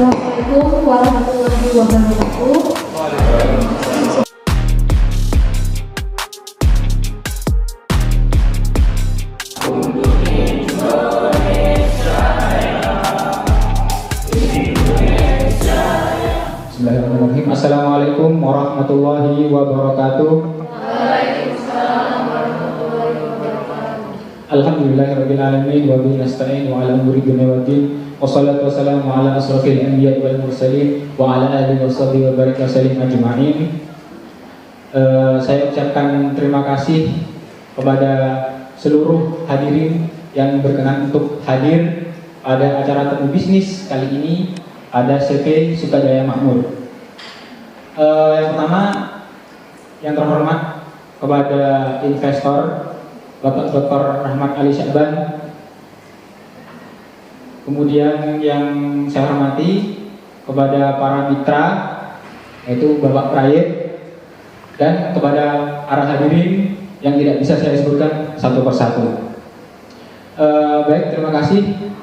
Assalamualaikum warahmatullahi wabarakatuh. Bismillahirrahmanirrahim. Assalamualaikum warahmatullahi wabarakatuh. Alhamdulillahirrabbilalamin wa bihi nasta'in wa ala umuri dunya waddin. Wassalatu wassalamu ala asrofil anbiya wal mursalin wa ala alihi wa sahbihi wa barik wasallim ajma'in. Saya ucapkan terima kasih kepada seluruh hadirin yang berkenan untuk hadir pada acara temu bisnis kali ini. Ada CV Sukajaya Makmur. Yang pertama, yang terhormat kepada investor Bapak Dr. Rahmat Ali Syakban. Kemudian yang saya hormati kepada para mitra, yaitu Bapak Prayit, dan kepada para hadirin yang tidak bisa saya sebutkan satu persatu. Baik, terima kasih.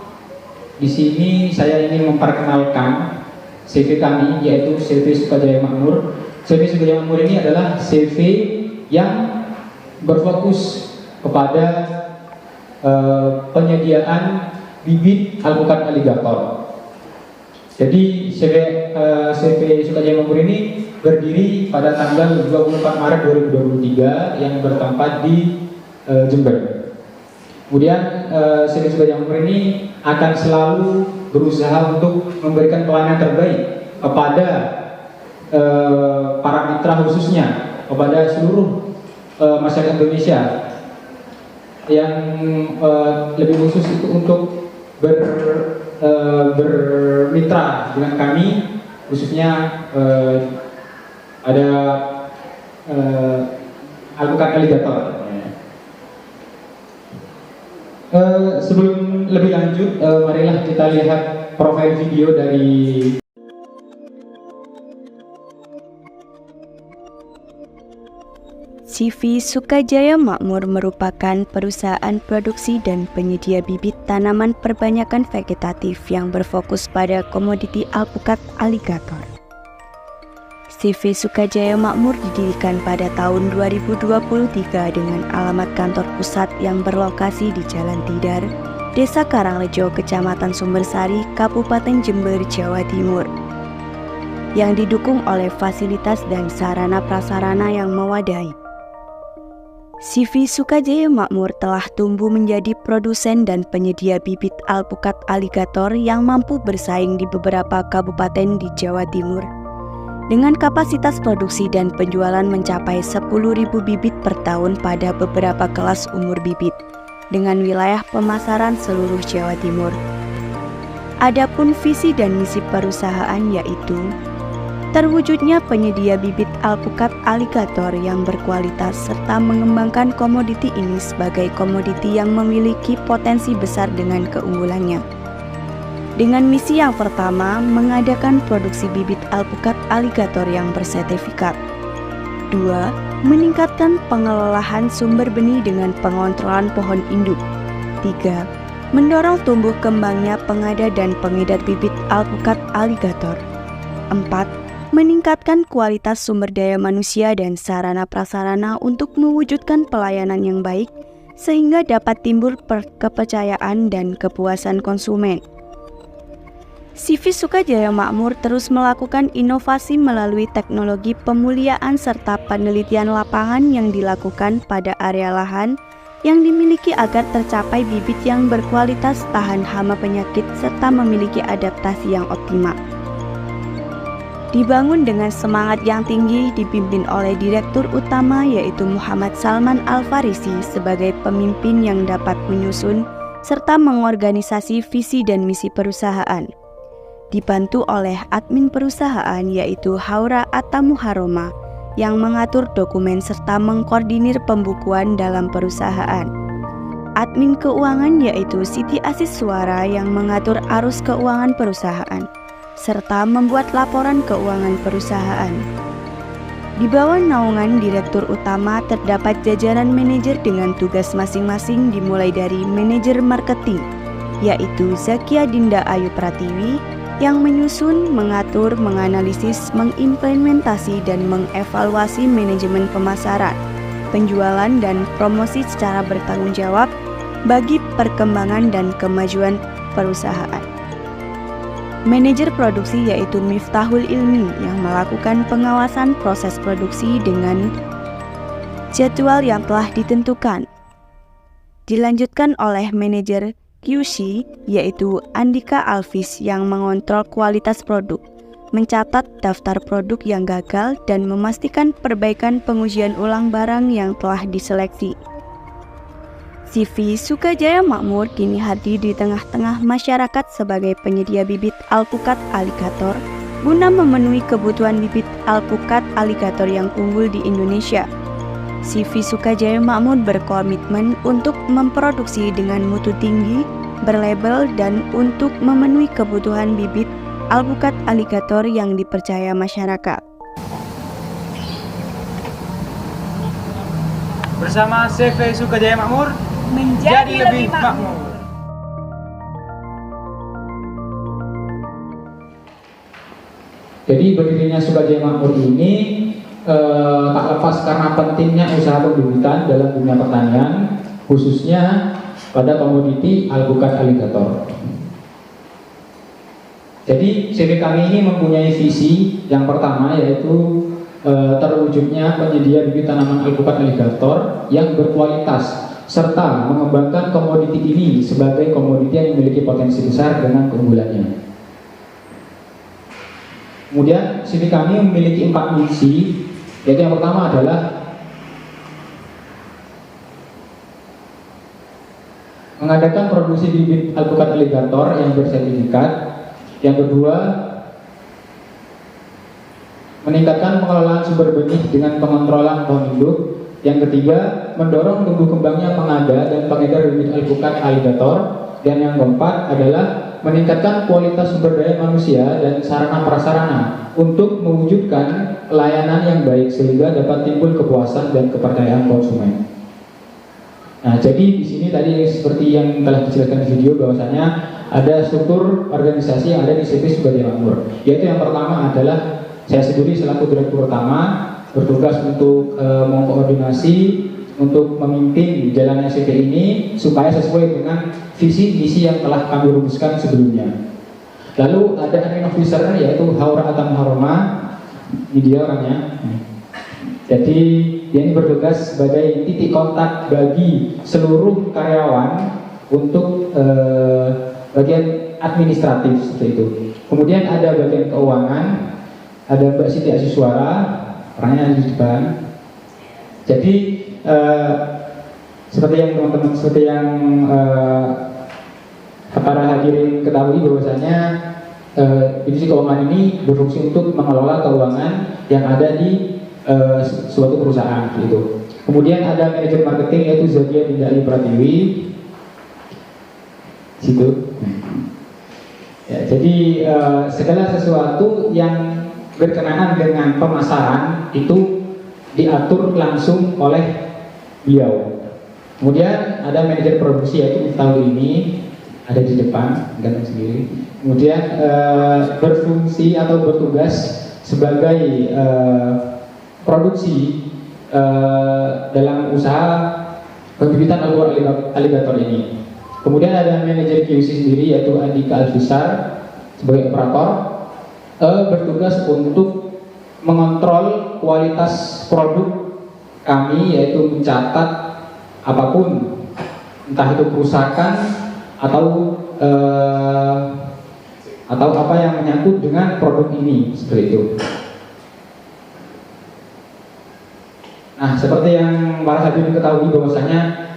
Di sini saya ingin memperkenalkan CV kami, yaitu CV Sukajaya Makmur. CV Sukajaya Makmur ini adalah CV yang berfokus kepada penyediaan bibit alpukat aligator. Jadi CV Sukajaya Makmur ini berdiri pada tanggal 24 Maret 2023 yang bertempat di Jember. Kemudian CV Sukajaya Makmur ini akan selalu berusaha untuk memberikan pelayanan terbaik kepada para mitra, khususnya kepada seluruh masyarakat Indonesia yang lebih khusus itu untuk bermitra dengan kami, khususnya ada alpukat aligator. Sebelum lebih lanjut, marilah kita lihat profil video dari CV Sukajaya Makmur merupakan perusahaan produksi dan penyedia bibit tanaman perbanyakan vegetatif yang berfokus pada komoditi alpukat aligator. CV Sukajaya Makmur didirikan pada tahun 2023 dengan alamat kantor pusat yang berlokasi di Jalan Tidar, Desa Karangrejo, Kecamatan Sumbersari, Kabupaten Jember, Jawa Timur, yang didukung oleh fasilitas dan sarana prasarana yang memadai. CV Sukajaya Makmur telah tumbuh menjadi produsen dan penyedia bibit alpukat aligator yang mampu bersaing di beberapa kabupaten di Jawa Timur, dengan kapasitas produksi dan penjualan mencapai 10.000 bibit per tahun pada beberapa kelas umur bibit, dengan wilayah pemasaran seluruh Jawa Timur. Adapun visi dan misi perusahaan yaitu terwujudnya penyedia bibit alpukat aligator yang berkualitas serta mengembangkan komoditi ini sebagai komoditi yang memiliki potensi besar dengan keunggulannya. Dengan misi yang pertama, mengadakan produksi bibit alpukat aligator yang bersertifikat. 2. Meningkatkan pengelolaan sumber benih dengan pengontrolan pohon induk. 3. Mendorong tumbuh kembangnya pengada dan pengedar bibit alpukat aligator. 4. Meningkatkan kualitas sumber daya manusia dan sarana prasarana untuk mewujudkan pelayanan yang baik sehingga dapat timbul kepercayaan dan kepuasan konsumen. CV Sukajaya Makmur terus melakukan inovasi melalui teknologi pemuliaan serta penelitian lapangan yang dilakukan pada area lahan yang dimiliki agar tercapai bibit yang berkualitas, tahan hama penyakit, serta memiliki adaptasi yang optimal. Dibangun dengan semangat yang tinggi, dipimpin oleh Direktur Utama yaitu Muhammad Salman Al-Farisi sebagai pemimpin yang dapat menyusun serta mengorganisasi visi dan misi perusahaan. Dibantu oleh admin perusahaan yaitu Haura Atamuharoma yang mengatur dokumen serta mengkoordinir pembukuan dalam perusahaan. Admin keuangan yaitu Siti Asis Suara yang mengatur arus keuangan perusahaan serta membuat laporan keuangan perusahaan. Di bawah naungan Direktur Utama terdapat jajaran manajer dengan tugas masing-masing dimulai dari manajer marketing, yaitu Zakia Dinda Ayu Pratiwi, yang menyusun, mengatur, menganalisis, mengimplementasi, dan mengevaluasi manajemen pemasaran, penjualan, dan promosi secara bertanggung jawab bagi perkembangan dan kemajuan perusahaan. Manajer produksi yaitu Miftahul Ilmi yang melakukan pengawasan proses produksi dengan jadwal yang telah ditentukan. Dilanjutkan oleh manajer QC yaitu Andika Alvis yang mengontrol kualitas produk, mencatat daftar produk yang gagal dan memastikan perbaikan pengujian ulang barang yang telah diseleksi. CV Sukajaya Makmur kini hadir di tengah-tengah masyarakat sebagai penyedia bibit alpukat aligator guna memenuhi kebutuhan bibit alpukat aligator yang unggul di Indonesia. CV Sukajaya Makmur berkomitmen untuk memproduksi dengan mutu tinggi, berlabel, dan untuk memenuhi kebutuhan bibit alpukat aligator yang dipercaya masyarakat. Bersama CV Sukajaya Makmur menjadi lebih makmur. Jadi berdirinya Sukajaya Makmur ini tak lepas karena pentingnya usaha pembibitan dalam dunia pertanian, khususnya pada komoditi alpukat aligator. Jadi CV kami ini mempunyai visi yang pertama yaitu terwujudnya penyedia bibit tanaman alpukat aligator yang berkualitas serta mengembangkan komoditi ini sebagai komoditi yang memiliki potensi besar dengan keunggulannya. Kemudian CV kami memiliki 4 misi, yaitu yang pertama adalah mengadakan produksi bibit alpukat aligator yang bersertifikat. Yang kedua, meningkatkan pengelolaan sumber benih dengan pengontrolan pohon induk. Yang ketiga, mendorong tumbuh kembangnya pengada dan pengedar bibit alpukat aligator. Dan yang keempat adalah meningkatkan kualitas sumber daya manusia dan sarana prasarana untuk mewujudkan pelayanan yang baik sehingga dapat timbul kepuasan dan kepercayaan konsumen. Nah, jadi di sini tadi seperti yang telah dijelaskan di video bahwasanya ada struktur organisasi yang ada di CV Sukajaya Makmur. Yaitu yang pertama adalah saya sendiri selaku direktur utama bertugas untuk mengkoordinasi, untuk memimpin jalannya CV ini supaya sesuai dengan visi misi yang telah kami rumuskan sebelumnya. Lalu ada admin officer yaitu Haura Atam Haroma, ini dia orangnya. Jadi dia ini bertugas sebagai titik kontak bagi seluruh karyawan untuk bagian administratif seperti itu. Kemudian ada bagian keuangan, ada Mbak Siti Asyiswara, orangnya di depan. Jadi seperti yang teman-teman, seperti yang para hadirin ketahui bahwasanya divisi keuangan ini berfungsi untuk mengelola keuangan yang ada di suatu perusahaan gitu. Kemudian ada manajer marketing yaitu Zakia Dindali Pratiwi. Situ. Ya, jadi segala sesuatu yang berkenaan dengan pemasaran itu diatur langsung oleh beliau. Kemudian ada manajer produksi yaitu Miftahul ini ada di depan, ganteng sendiri. Kemudian berfungsi atau bertugas sebagai produksi dalam usaha pembibitan alpukat aligator ini. Kemudian ada manajer QC sendiri yaitu Andika Alvisar sebagai operator, bertugas untuk mengontrol kualitas produk kami, yaitu mencatat apapun, entah itu kerusakan atau apa yang menyangkut dengan produk ini, seperti itu. Nah, seperti yang para hadirin ketahui bahwasanya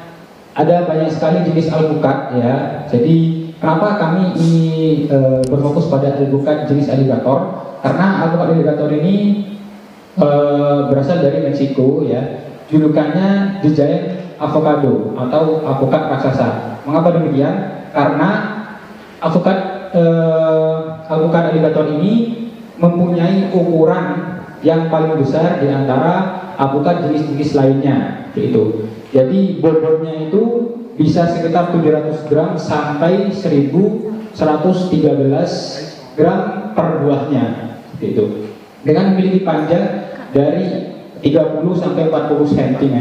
ada banyak sekali jenis alpukat ya. Jadi kenapa kami ini berfokus pada alpukat jenis aligator? Karena alpukat aligator ini berasal dari Meksiko ya. Julukannya The Giant Avocado atau alpukat raksasa. Mengapa demikian? Karena alpukat aligator ini mempunyai ukuran yang paling besar di antara alpukat jenis-jenis lainnya, yaitu. Jadi bobotnya itu bisa sekitar 700 gram sampai 1113 gram per buahnya, gitu. Dengan memiliki panjang dari 30 sampai 40 cm.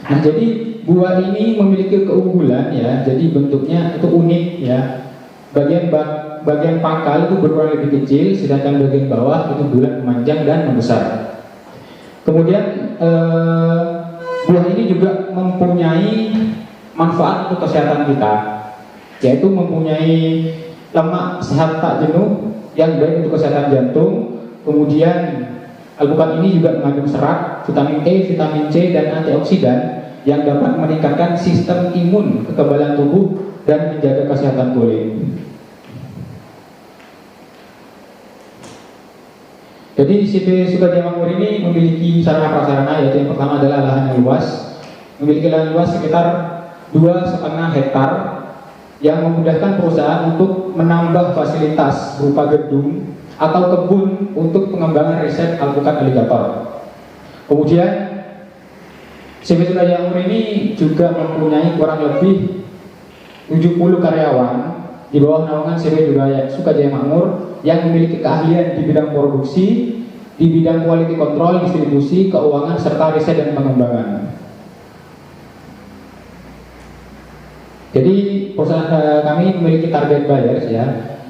Nah, jadi buah ini memiliki keunggulan ya. Jadi bentuknya itu unik ya. Bagian pangkal itu berukuran lebih kecil, sedangkan bagian bawah itu bulat, memanjang dan membesar. Kemudian buah ini juga mempunyai manfaat untuk kesehatan kita, yaitu mempunyai lemak sehat tak jenuh yang baik untuk kesehatan jantung. Kemudian alpukat ini juga mengandung serat, vitamin E, vitamin C, dan antioksidan yang dapat meningkatkan sistem imun, kekebalan tubuh, dan menjaga kesehatan kulit. Jadi CP Sukajaya Makmur ini memiliki sarana prasarana, yaitu yang pertama adalah lahan yang luas, memiliki lahan luas sekitar 2,5 hektar yang memudahkan perusahaan untuk menambah fasilitas berupa gedung atau kebun untuk pengembangan riset alpukat aligator. Kemudian CP Sukajaya Makmur ini juga mempunyai kurang lebih 70 karyawan di bawah naungan CP Sukajaya Makmur yang memiliki keahlian di bidang produksi, di bidang quality control, distribusi, keuangan, serta riset dan pengembangan. Jadi perusahaan kami memiliki target buyers ya,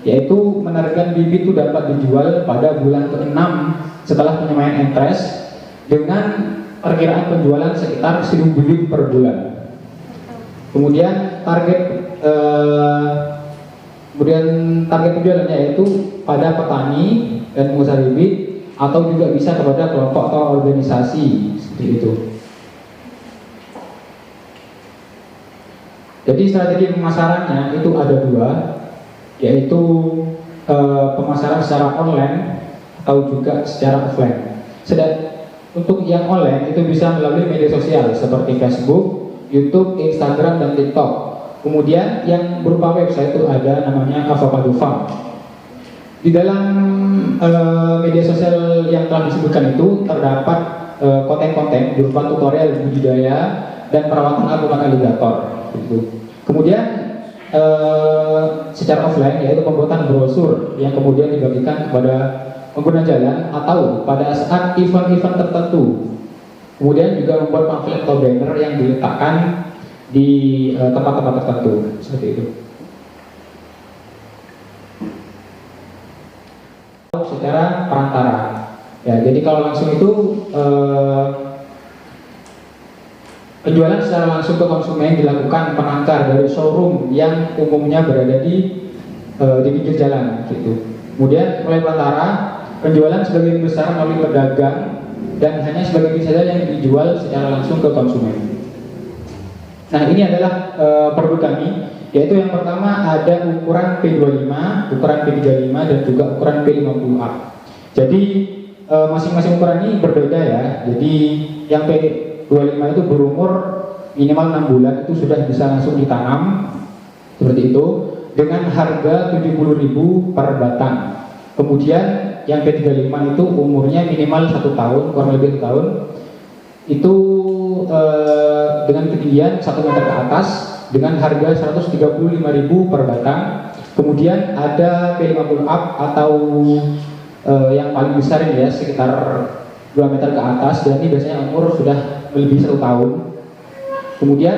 yaitu menargetkan bibit itu dapat dijual pada bulan ke-6 setelah penyemaian entres dengan perkiraan penjualan sekitar 1.000 bibit per bulan. Kemudian target penjualannya yaitu pada petani dan pengusaha bibit, atau juga bisa kepada kelompok atau organisasi seperti itu. Jadi strategi pemasarannya itu ada dua, yaitu pemasaran secara online atau juga secara offline. Untuk yang online itu bisa melalui media sosial seperti Facebook, YouTube, Instagram, dan TikTok. Kemudian yang berupa website itu ada namanya Avocado Farm. Di dalam media sosial yang telah disebutkan itu terdapat konten-konten berupa tutorial budidaya dan perawatan alpukat aligator. Kemudian secara offline yaitu pembuatan brosur yang kemudian dibagikan kepada pengguna jalan atau pada saat event-event tertentu. Kemudian juga membuat pamflet atau banner yang diletakkan di tempat-tempat tertentu seperti itu. Secara perantara ya, jadi kalau langsung itu penjualan secara langsung ke konsumen dilakukan penangkar dari showroom yang umumnya berada di pinggir jalan gitu. Kemudian mulai perantara, penjualan sebagian besar melalui pedagang dan hanya sebagian saja yang dijual secara langsung ke konsumen. Nah, ini adalah produk kami, yaitu yang pertama ada ukuran P25, ukuran P35, dan juga ukuran P50A. Jadi masing-masing ukuran ini berbeda ya. Jadi yang P25 itu berumur minimal 6 bulan, itu sudah bisa langsung ditanam seperti itu dengan harga 70.000 per batang. Kemudian yang P35 itu umurnya minimal 1 tahun, kurang lebih 1 tahun. Itu dengan ketinggian 1 meter ke atas dengan harga 135.000 per batang. Kemudian ada P50 up atau yang paling besar ini ya, sekitar 2 meter ke atas, dan ini biasanya umur sudah melebihi 1 tahun. Kemudian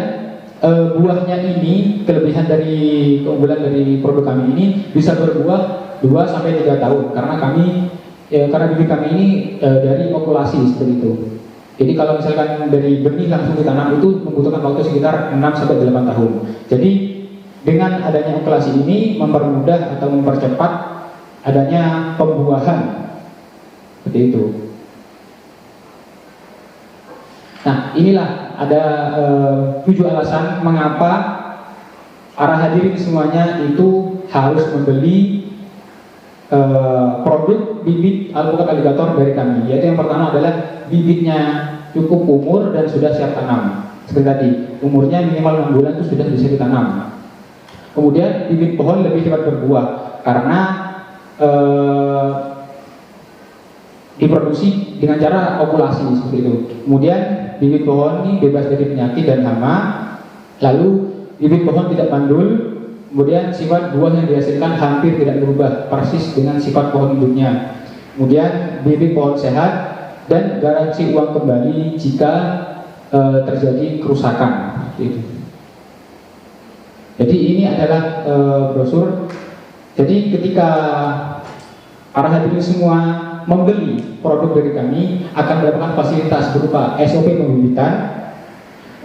buahnya ini, keunggulan dari produk kami ini bisa berbuah 2-3 tahun karena bibit kami ini dari okulasi seperti itu. Jadi kalau misalkan dari benih langsung ditanam itu membutuhkan waktu sekitar 6-8 tahun. Jadi dengan adanya okulasi ini mempermudah atau mempercepat adanya pembuahan seperti itu. Nah, inilah ada 7 alasan mengapa para hadirin semuanya itu harus membeli produk bibit alpukat aligator dari kami. Yaitu yang pertama adalah bibitnya cukup umur dan sudah siap tanam. Seperti tadi, umurnya minimal 6 bulan itu sudah bisa ditanam. Kemudian bibit pohon lebih cepat berbuah karena diproduksi dengan cara okulasi seperti itu. Kemudian bibit pohon ini bebas dari penyakit dan hama. Lalu bibit pohon tidak mandul, Kemudian sifat buah yang dihasilkan hampir tidak berubah, persis dengan sifat pohon induknya. Kemudian bibit pohon sehat dan garansi uang kembali jika terjadi kerusakan. Gitu. Jadi ini adalah brosur. Jadi ketika para hadirin semua membeli produk dari kami akan mendapatkan fasilitas berupa SOP pembibitan,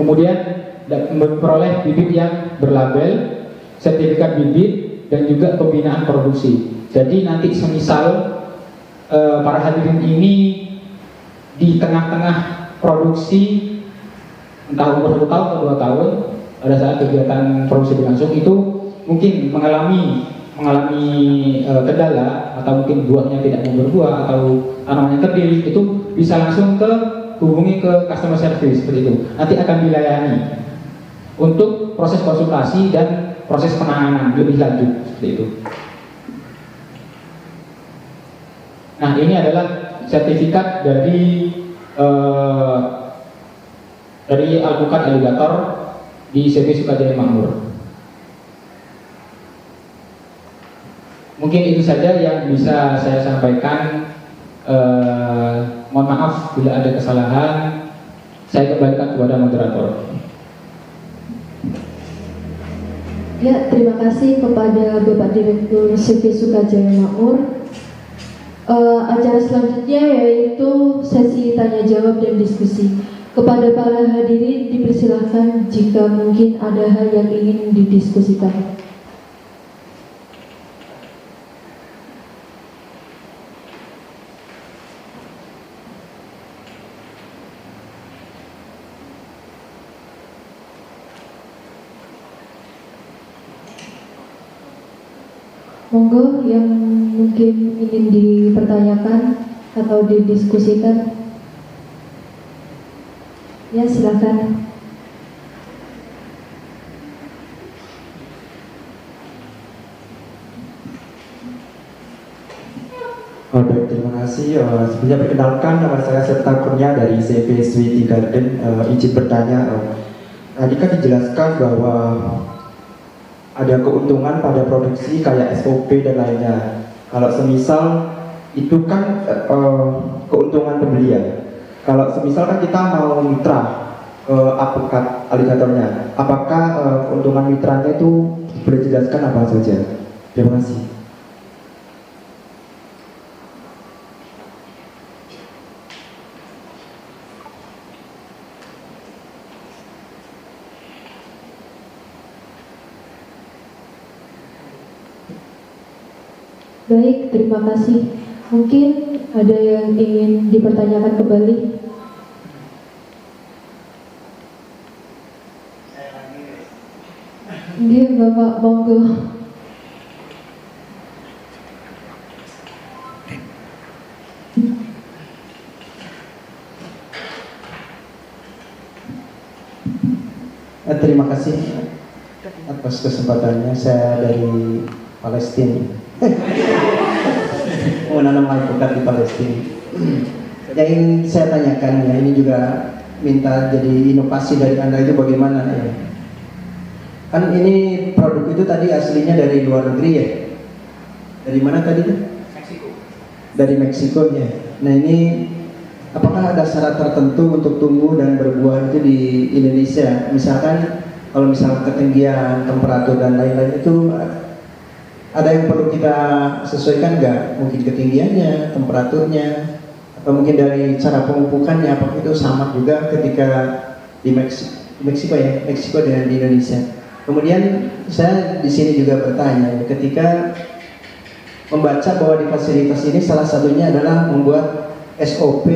kemudian memperoleh bibit yang berlabel, sertifikat bibit, dan juga pembinaan produksi. Jadi nanti semisal para hadirin ini di tengah-tengah produksi, entah umur 1 tahun atau 2 tahun, pada saat kegiatan produksi berlangsung itu mungkin mengalami kendala, atau mungkin buahnya tidak mau berbuah atau tanamannya kerdil, itu bisa langsung hubungi ke customer service seperti itu. Nanti akan dilayani untuk proses konsultasi dan proses penanganan lebih lanjut seperti itu. Nah, ini adalah sertifikat dari alpukat aligator di CV Sukajaya Makmur. Mungkin itu saja yang bisa saya sampaikan. Mohon maaf bila ada kesalahan. Saya kembalikan kepada moderator. Ya, terima kasih kepada Bapak Direktur CV Sukajaya Makmur. Acara selanjutnya yaitu sesi tanya jawab dan diskusi. Kepada para hadirin dipersilahkan jika mungkin ada hal yang ingin didiskusikan. Monggo yang mungkin ingin dipertanyakan atau didiskusikan. Ya, silakan. Baik, terima kasih. Sebelumnya perkenalkan, nama saya Serta Kurnia dari CV Sweety Garden. Izin bertanya, tadi kan dijelaskan bahwa ada keuntungan pada produksi kayak SOP dan lainnya. Kalau semisal itu kan keuntungan pembelian. Kalau semisal kan kita mau mitra alpukat aligatornya, apakah keuntungan mitranya itu boleh dijelaskan apa saja? Terima kasih. Baik, terima kasih. Mungkin ada yang ingin dipertanyakan kembali? Iya, Bapak, monggo. Terima kasih atas kesempatannya. Saya dari Palestina. Menanam alpukat di Palestina. Yang ingin saya tanyakan, ya ini juga minta jadi inovasi dari Anda itu bagaimana ya? Kan ini produk itu tadi aslinya dari luar negeri ya? Dari mana tadi? Meksiko. Dari Meksiko ya. Nah ini apakah ada syarat tertentu untuk tumbuh dan berbuah itu di Indonesia? Misalkan kalau misalnya ketinggian, temperatur dan lain-lain itu ada yang perlu kita sesuaikan nggak? Mungkin ketinggiannya, temperaturnya, atau mungkin dari cara pemupukannya, apakah itu sama juga ketika di Meksiko ya, Meksiko dengan di Indonesia. Kemudian saya di sini juga bertanya, ketika membaca bahwa di fasilitas ini salah satunya adalah membuat SOP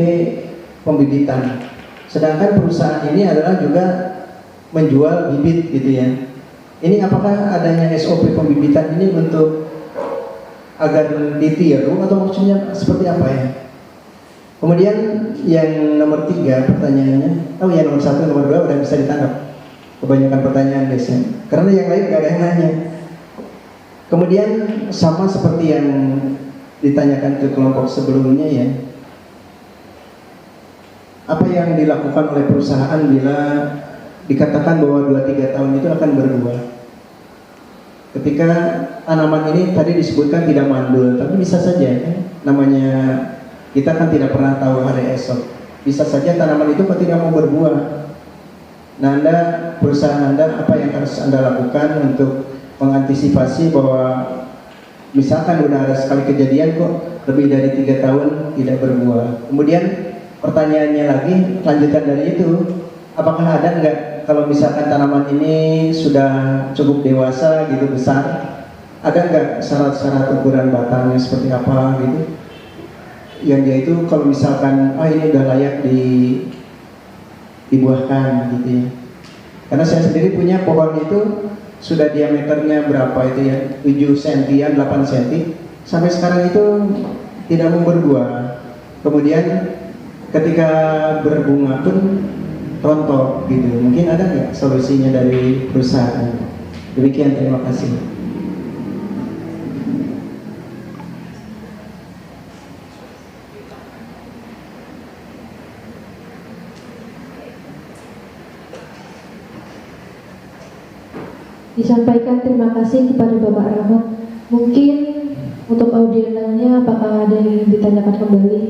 pembibitan, sedangkan perusahaan ini adalah juga menjual bibit gitu ya. Ini apakah adanya SOP pembibitan ini untuk agar ditiru atau maksudnya seperti apa ya? Kemudian yang nomor 3 pertanyaannya, ya nomor 1, nomor 2 udah bisa ditangkap. Kebanyakan pertanyaan biasanya, karena yang lain gak ada yang nanya. Kemudian sama seperti yang ditanyakan ke kelompok sebelumnya ya, apa yang dilakukan oleh perusahaan bila dikatakan bahwa 2-3 tahun itu akan berbuah? ketika tanaman ini tadi disebutkan tidak mandul, tapi bisa saja kan, namanya kita kan tidak pernah tahu hari esok, bisa saja tanaman itu tidak mau berbuah. Nah, perusahaan Anda, apa yang harus Anda lakukan untuk mengantisipasi bahwa misalkan udah ada sekali kejadian kok lebih dari 3 tahun tidak berbuah. Kemudian pertanyaannya lagi, lanjutan dari itu, apakah ada nggak kalau misalkan tanaman ini sudah cukup dewasa gitu, besar, ada nggak syarat-syarat ukuran batangnya seperti apa gitu, yang dia itu kalau misalkan ini udah layak dibuahkan gitu ya. Karena saya sendiri punya pohon itu sudah diameternya berapa itu ya, 7 cm, 8 cm, sampai sekarang itu tidak mau berbuah. Kemudian ketika berbunga pun rontok gitu. Mungkin ada nggak solusinya dari perusahaan? Demikian, terima kasih. Disampaikan terima kasih kepada Bapak Rahmat. Mungkin untuk audien lainnya apakah ada yang ingin ditanyakan kembali?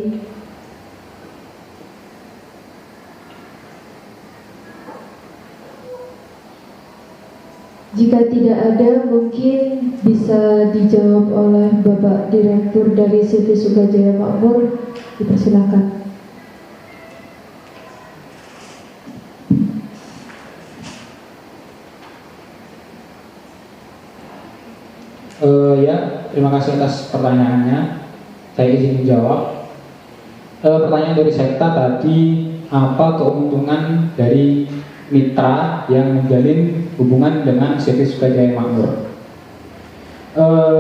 Jika tidak ada, mungkin bisa dijawab oleh Bapak Direktur dari CV Sukajaya Makmur. Dipersilakan. Ya, terima kasih atas pertanyaannya. Saya izin menjawab. Pertanyaan dari Sekta tadi, apa keuntungan dari mitra yang menjalin hubungan dengan CV Sukajaya Makmur?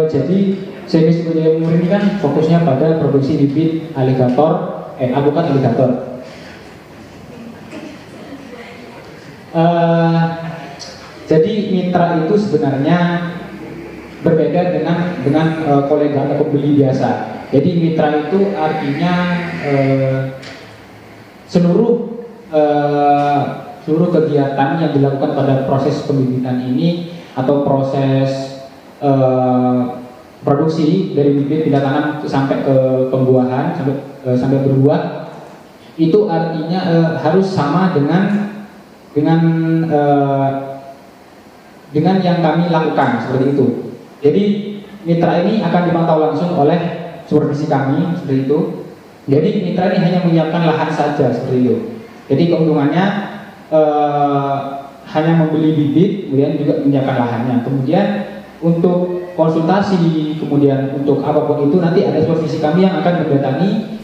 Jadi CV Sukajaya Makmur ini kan fokusnya pada produksi bibit aligator, alpukat aligator. Jadi mitra itu sebenarnya berbeda dengan kolega atau pembeli biasa. Jadi mitra itu artinya seluruh kegiatan yang dilakukan pada proses pembibitan ini atau proses produksi dari bibit pindah tanam sampai ke pembuahan sampai berbuah, itu artinya harus sama dengan yang kami lakukan, seperti itu. Jadi mitra ini akan dipantau langsung oleh supervisi kami, seperti itu. Jadi mitra ini hanya menyiapkan lahan saja, seperti itu. Jadi keuntungannya hanya membeli bibit, kemudian juga menyiapkan lahannya. Kemudian untuk konsultasi, kemudian untuk apapun itu nanti ada supervisi kami yang akan mendatangi